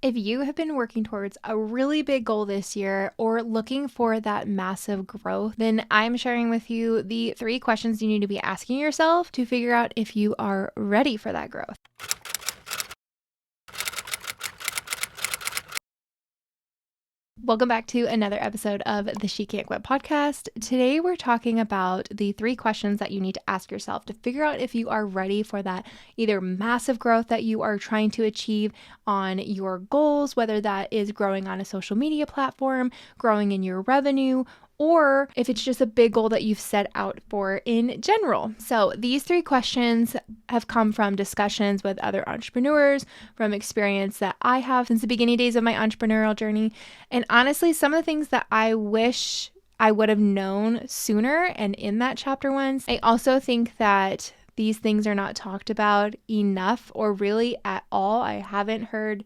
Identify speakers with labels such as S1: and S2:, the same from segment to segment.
S1: If you have been working towards a really big goal this year or looking for that massive growth, then I'm sharing with you the 3 questions you need to be asking yourself to figure out if you are ready for that growth. Welcome back to another episode of the She Can't Quit podcast. Today we're talking about the 3 questions that you need to ask yourself to figure out if you are ready for that either massive growth that you are trying to achieve on your goals, whether that is growing on a social media platform, growing in your revenue, or if it's just a big goal that you've set out for in general. So these 3 questions have come from discussions with other entrepreneurs, from experience that I have since the beginning days of my entrepreneurial journey. And honestly, some of the things that I wish I would have known sooner and in that chapter 1, I also think that these things are not talked about enough or really at all. I haven't heard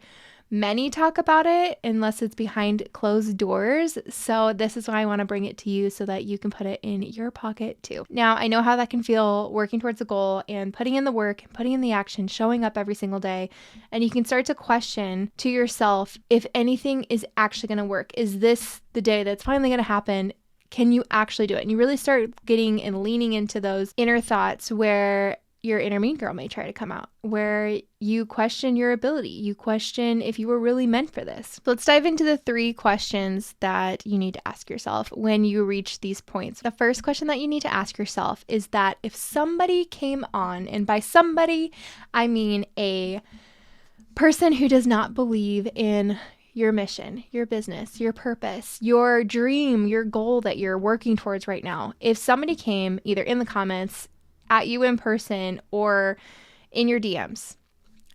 S1: many talk about it unless it's behind closed doors. So this is why I want to bring it to you so that you can put it in your pocket too. Now, I know how that can feel working towards a goal and putting in the work, putting in the action, showing up every single day. And you can start to question to yourself if anything is actually going to work. Is this the day that's finally going to happen? Can you actually do it? And you really start getting and leaning into those inner thoughts where your inner mean girl may try to come out, where you question your ability. You question if you were really meant for this. So let's dive into the 3 questions that you need to ask yourself when you reach these points. The first question that you need to ask yourself is that if somebody came on, and by somebody, I mean a person who does not believe in your mission, your business, your purpose, your dream, your goal that you're working towards right now. If somebody came either in the comments, at you in person, or in your DMs,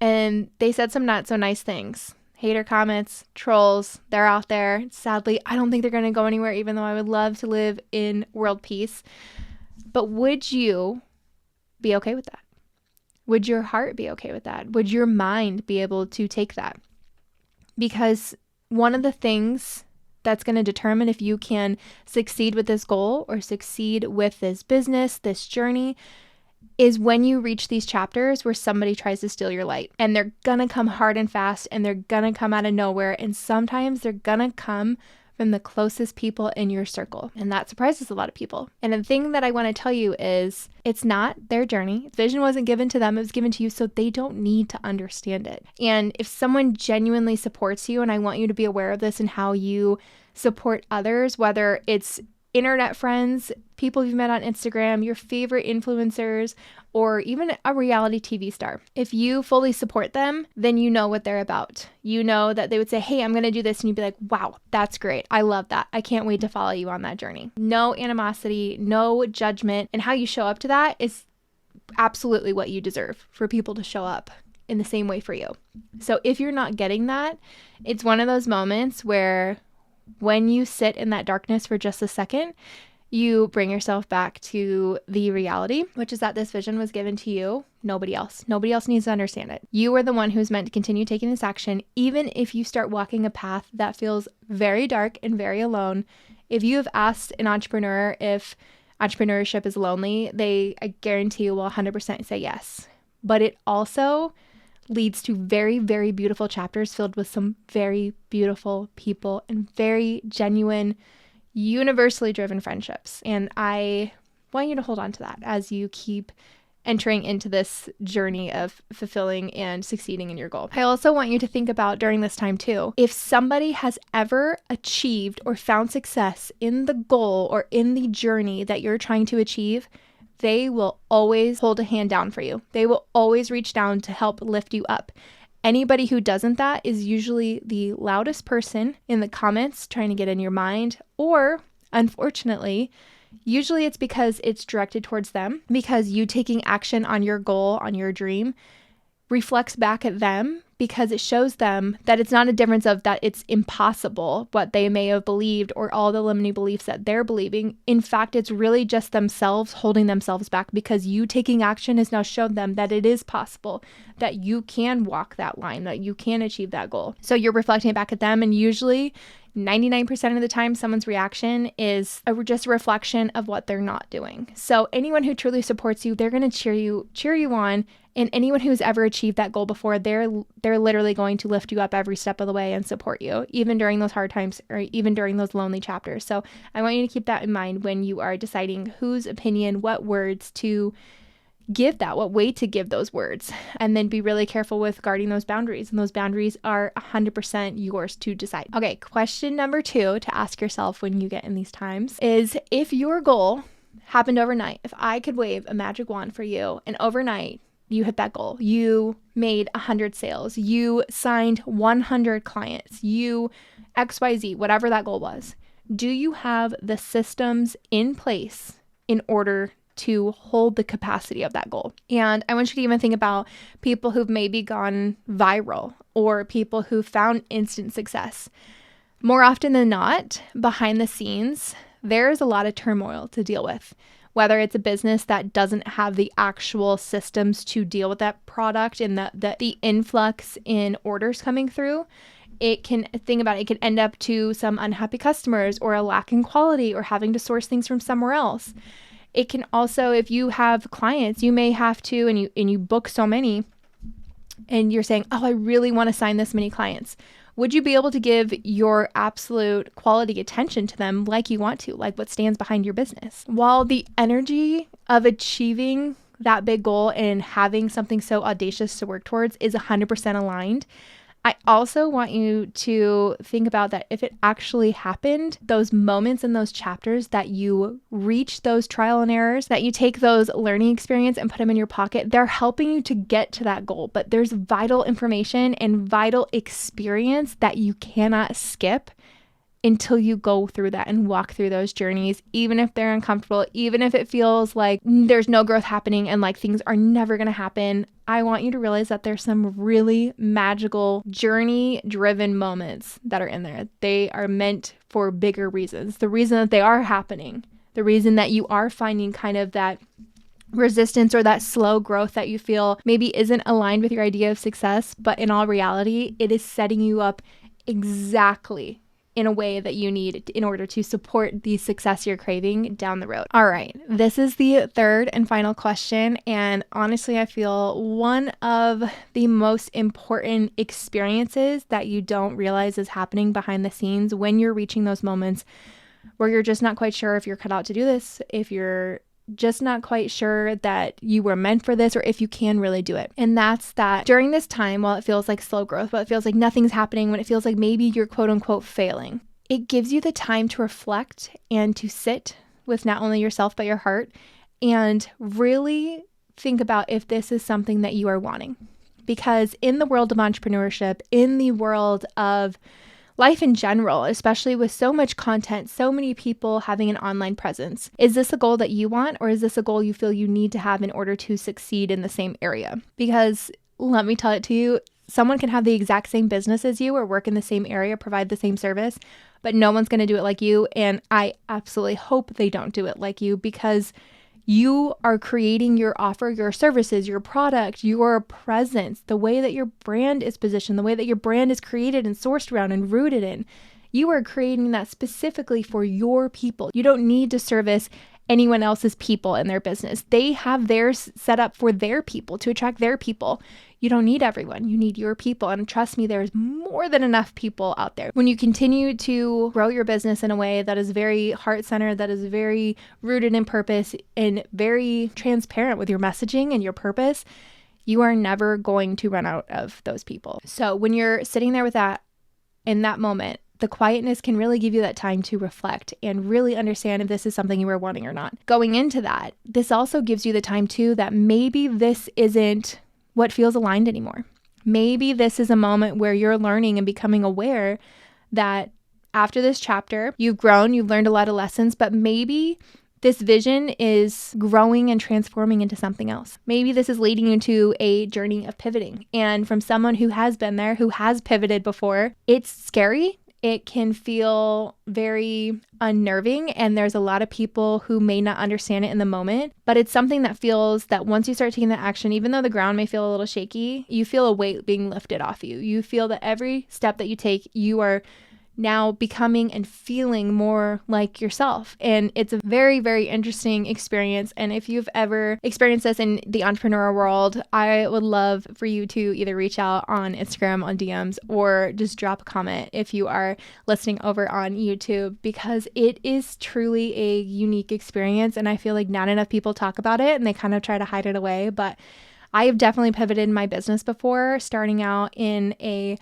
S1: and they said some not so nice things, hater comments, trolls, they're out there. Sadly, I don't think they're going to go anywhere, even though I would love to live in world peace. But would you be okay with that? Would your heart be okay with that? Would your mind be able to take that? Because one of the things that's going to determine if you can succeed with this goal or succeed with this business, this journey, is when you reach these chapters where somebody tries to steal your light. And they're going to come hard and fast, and they're going to come out of nowhere. And sometimes they're going to come from the closest people in your circle. And that surprises a lot of people. And the thing that I want to tell you is it's not their journey. Vision wasn't given to them. It was given to you, so they don't need to understand it. And if someone genuinely supports you, and I want you to be aware of this and how you support others, whether it's internet friends, people you've met on Instagram, your favorite influencers, or even a reality TV star. If you fully support them, then you know what they're about. You know that they would say, hey, I'm going to do this. And you'd be like, wow, that's great. I love that. I can't wait to follow you on that journey. No animosity, no judgment. And how you show up to that is absolutely what you deserve, for people to show up in the same way for you. So if you're not getting that, it's one of those moments where when you sit in that darkness for just a second, you bring yourself back to the reality, which is that this vision was given to you, nobody else. Nobody else needs to understand it. You are the one who's meant to continue taking this action, even if you start walking a path that feels very dark and very alone. If you have asked an entrepreneur if entrepreneurship is lonely, I guarantee you will 100% say yes. But it also leads to very, very beautiful chapters filled with some very beautiful people and very genuine, universally driven friendships. And I want you to hold on to that as you keep entering into this journey of fulfilling and succeeding in your goal. I also want you to think about during this time too, if somebody has ever achieved or found success in the goal or in the journey that you're trying to achieve, they will always hold a hand down for you. They will always reach down to help lift you up. Anybody who doesn't that is usually the loudest person in the comments trying to get in your mind, or unfortunately, usually it's because it's directed towards them, because you taking action on your goal, on your dream, reflects back at them, because it shows them that it's not a difference of that it's impossible what they may have believed or all the limiting beliefs that they're believing. In fact, it's really just themselves holding themselves back, because you taking action has now shown them that it is possible, that you can walk that line, that you can achieve that goal. So you're reflecting it back at them, and usually 99% of the time, someone's reaction is just a reflection of what they're not doing. So anyone who truly supports you, they're going to cheer you on. And anyone who's ever achieved that goal before, they're literally going to lift you up every step of the way and support you, even during those hard times or even during those lonely chapters. So I want you to keep that in mind when you are deciding whose opinion, what words to give that, what way to give those words, and then be really careful with guarding those boundaries. And those boundaries are 100% yours to decide. Okay, question number 2 to ask yourself when you get in these times is, if your goal happened overnight, if I could wave a magic wand for you and overnight you hit that goal, you made 100 sales, you signed 100 clients, you XYZ, whatever that goal was, do you have the systems in place in order to hold the capacity of that goal? And I want you to even think about people who've maybe gone viral or people who found instant success. More often than not, behind the scenes, there's a lot of turmoil to deal with. Whether it's a business that doesn't have the actual systems to deal with that product and the influx in orders coming through, it can end up to some unhappy customers or a lack in quality or having to source things from somewhere else. It can also, if you have clients, you may have to, and you book so many and you're saying, oh, I really want to sign this many clients. Would you be able to give your absolute quality attention to them like you want to, like what stands behind your business? While the energy of achieving that big goal and having something so audacious to work towards is 100% aligned, I also want you to think about that if it actually happened, those moments in those chapters that you reach those trial and errors, that you take those learning experience and put them in your pocket, they're helping you to get to that goal. But there's vital information and vital experience that you cannot skip until you go through that and walk through those journeys, even if they're uncomfortable, even if it feels like there's no growth happening and like things are never going to happen. I want you to realize that there's some really magical journey-driven moments that are in there. They are meant for bigger reasons. The reason that they are happening, the reason that you are finding kind of that resistance or that slow growth that you feel maybe isn't aligned with your idea of success, but in all reality, it is setting you up exactly in a way that you need in order to support the success you're craving down the road. All right, this is the third and final question. And honestly, I feel one of the most important experiences that you don't realize is happening behind the scenes when you're reaching those moments where you're just not quite sure if you're cut out to do this, if you're just not quite sure that you were meant for this, or if you can really do it. And that's that during this time, while it feels like slow growth, while it feels like nothing's happening, when it feels like maybe you're quote unquote failing, it gives you the time to reflect and to sit with not only yourself, but your heart, and really think about if this is something that you are wanting. Because in the world of entrepreneurship, in the world of life in general, especially with so much content, so many people having an online presence, is this a goal that you want, or is this a goal you feel you need to have in order to succeed in the same area? Because let me tell it to you, someone can have the exact same business as you or work in the same area, provide the same service, but no one's going to do it like you. And I absolutely hope they don't do it like you, because you are creating your offer, your services, your product, your presence, the way that your brand is positioned, the way that your brand is created and sourced around and rooted in. You are creating that specifically for your people. You don't need to service anyone else's people in their business. They have theirs set up for their people, to attract their people. You don't need everyone. You need your people. And trust me, there's more than enough people out there. When you continue to grow your business in a way that is very heart-centered, that is very rooted in purpose and very transparent with your messaging and your purpose, you are never going to run out of those people. So when you're sitting there with that, in that moment, the quietness can really give you that time to reflect and really understand if this is something you are wanting or not. Going into that, this also gives you the time too that maybe this isn't what feels aligned anymore. Maybe this is a moment where you're learning and becoming aware that after this chapter, you've grown, you've learned a lot of lessons, but maybe this vision is growing and transforming into something else. Maybe this is leading you to a journey of pivoting. And from someone who has been there, who has pivoted before, it's scary. It can feel very unnerving, and there's a lot of people who may not understand it in the moment, but it's something that feels that once you start taking that action, even though the ground may feel a little shaky, you feel a weight being lifted off you. You feel that every step that you take, you are now becoming and feeling more like yourself. And it's a very, very interesting experience. And if you've ever experienced this in the entrepreneur world, I would love for you to either reach out on Instagram on DMs or just drop a comment if you are listening over on YouTube, because it is truly a unique experience. And I feel like not enough people talk about it and they kind of try to hide it away. But I have definitely pivoted my business before, starting out in a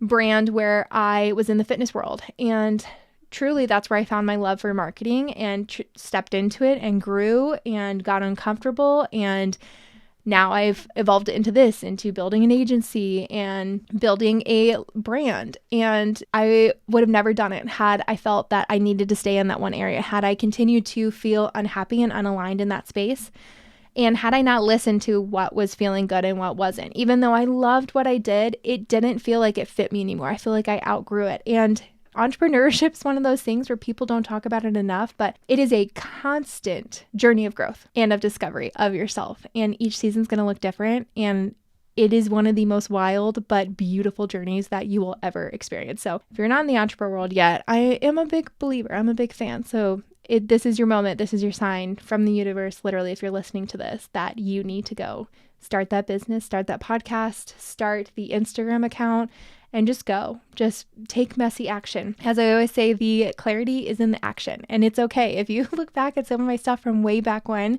S1: brand where I was in the fitness world. And truly, that's where I found my love for marketing and stepped into it and grew and got uncomfortable. And now I've evolved into building an agency and building a brand. And I would have never done it had I felt that I needed to stay in that one area, had I continued to feel unhappy and unaligned in that space. And had I not listened to what was feeling good and what wasn't, even though I loved what I did, it didn't feel like it fit me anymore. I feel like I outgrew it. And entrepreneurship is one of those things where people don't talk about it enough, but it is a constant journey of growth and of discovery of yourself. And each season's going to look different. And it is one of the most wild but beautiful journeys that you will ever experience. So if you're not in the entrepreneur world yet, I am a big believer. I'm a big fan. So this is your moment. This is your sign from the universe, literally, if you're listening to this, that you need to go start that business, start that podcast, start the Instagram account, and just go. Just take messy action. As I always say, the clarity is in the action. And it's okay. If you look back at some of my stuff from way back when,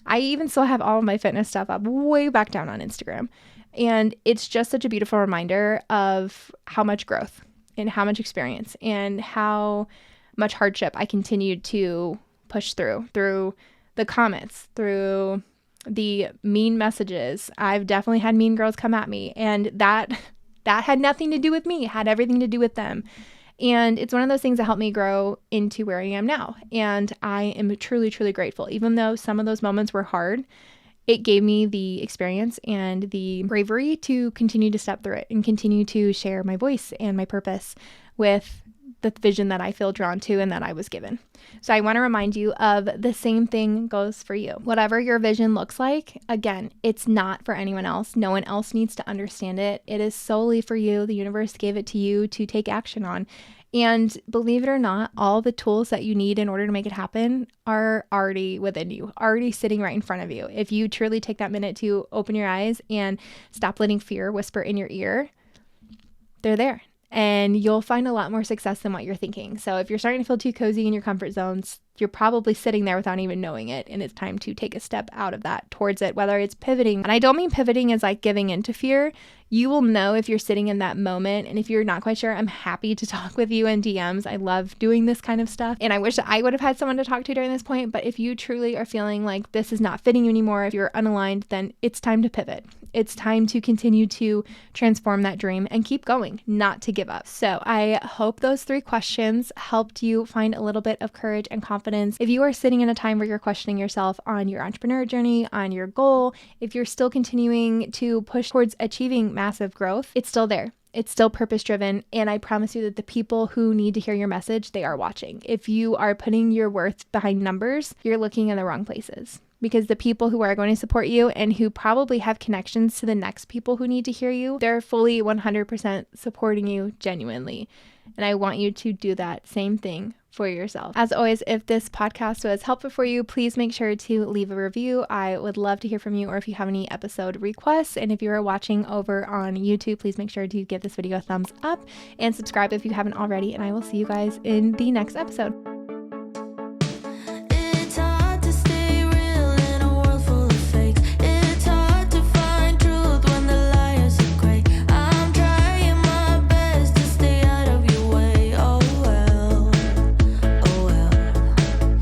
S1: I even still have all of my fitness stuff up way back down on Instagram. And it's just such a beautiful reminder of how much growth and how much experience and how much hardship I continued to push through the comments, through the mean messages. I've definitely had mean girls come at me, and that had nothing to do with me. It had everything to do with them. And it's one of those things that helped me grow into where I am now. And I am truly, truly grateful. Even though some of those moments were hard, it gave me the experience and the bravery to continue to step through it and continue to share my voice and my purpose with the vision that I feel drawn to and that I was given. So I want to remind you of the same thing goes for you. Whatever your vision looks like, again, it's not for anyone else. No one else needs to understand it. It is solely for you. The universe gave it to you to take action on. And believe it or not, all the tools that you need in order to make it happen are already within you, already sitting right in front of you. If you truly take that minute to open your eyes and stop letting fear whisper in your ear, they're there. And you'll find a lot more success than what you're thinking. So if you're starting to feel too cozy in your comfort zones, you're probably sitting there without even knowing it. And it's time to take a step out of that towards it, whether it's pivoting. And I don't mean pivoting as like giving into fear. You will know if you're sitting in that moment. And if you're not quite sure, I'm happy to talk with you in DMs. I love doing this kind of stuff. And I wish I would have had someone to talk to during this point. But if you truly are feeling like this is not fitting you anymore, if you're unaligned, then it's time to pivot. It's time to continue to transform that dream and keep going, not to give up. So I hope those 3 questions helped you find a little bit of courage and confidence. If you are sitting in a time where you're questioning yourself on your entrepreneur journey, on your goal, if you're still continuing to push towards achieving massive growth, it's still there. It's still purpose-driven, and I promise you that the people who need to hear your message, they are watching. If you are putting your worth behind numbers, you're looking in the wrong places. Because the people who are going to support you and who probably have connections to the next people who need to hear you, they're fully 100% supporting you genuinely. And I want you to do that same thing for yourself. As always, if this podcast was helpful for you, please make sure to leave a review. I would love to hear from you, or if you have any episode requests. And if you are watching over on YouTube, please make sure to give this video a thumbs up and subscribe if you haven't already. And I will see you guys in the next episode.